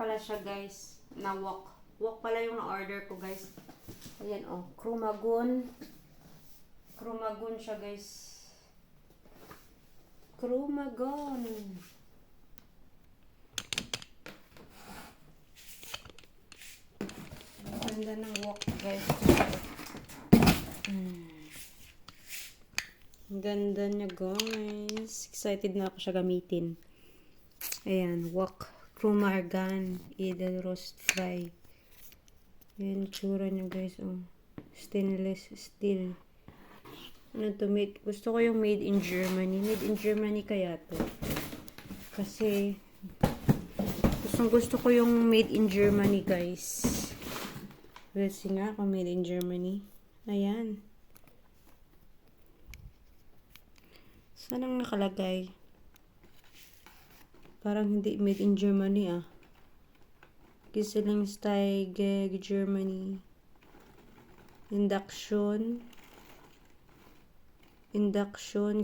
pala siya guys, na wok. Wok pala yung na-order ko guys. Ayan oh, Krumagun. Krumagun siya guys. Krumagun. Ganda ng wok guys. Ganda niya guys. Excited na ako siya gamitin. Ayan, wok. Krumagun. Idle roast fry. Ayan, tsura niya guys. Oh. Stainless steel. Ano to? Gusto ko yung made in Germany. Made in Germany kaya to. Kasi gusto ko yung made in Germany guys. Let's see nga kung made in Germany. Ayan. Saan ang nakalagay? Parang hindi made in Germany ah. Kieselingsteige, Germany. Induction,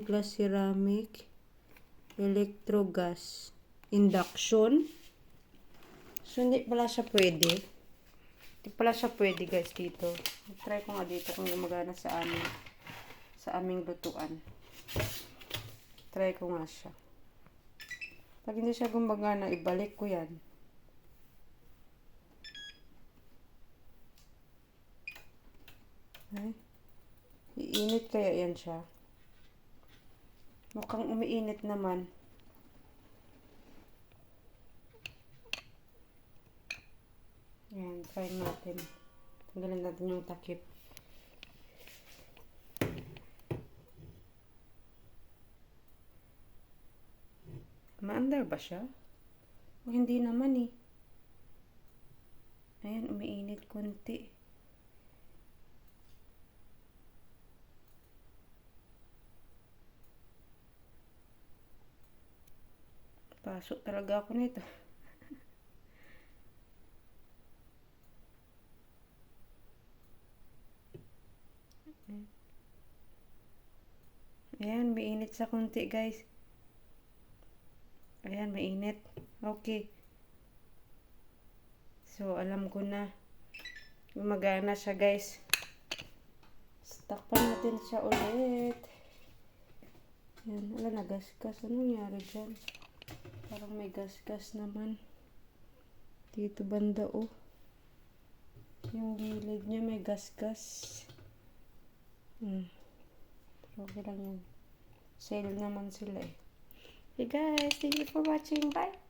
glass ceramic, electrogas. Induction. So, hindi pala siya pwede. Hindi pala siya pwede guys dito. Try ko nga dito kung gumagana sa aming lutuan. Try ko nga siya. Pag hindi siya gumagana, ibalik ko yan. Ay, iinit kaya yan siya. Mukhang umiinit naman. Ayan, try natin. Tanggalin natin yung takip. Maandar ba siya? O hindi naman eh. Ayan, umiinit konti. Pasok talaga ako nito. Ayan, mainit sa konti guys. Ayan, mainit. Okay. So, alam ko na. Gumagana siya guys. Takpan natin siya ulit. Ayan, wala na gasgas. Anong nangyari dyan? Parang may gasgas naman. Dito banda oh. Yung gilid niya may gasgas. Pero okay lang yan. Sale naman sila eh. Hey guys, thank you for watching. Bye!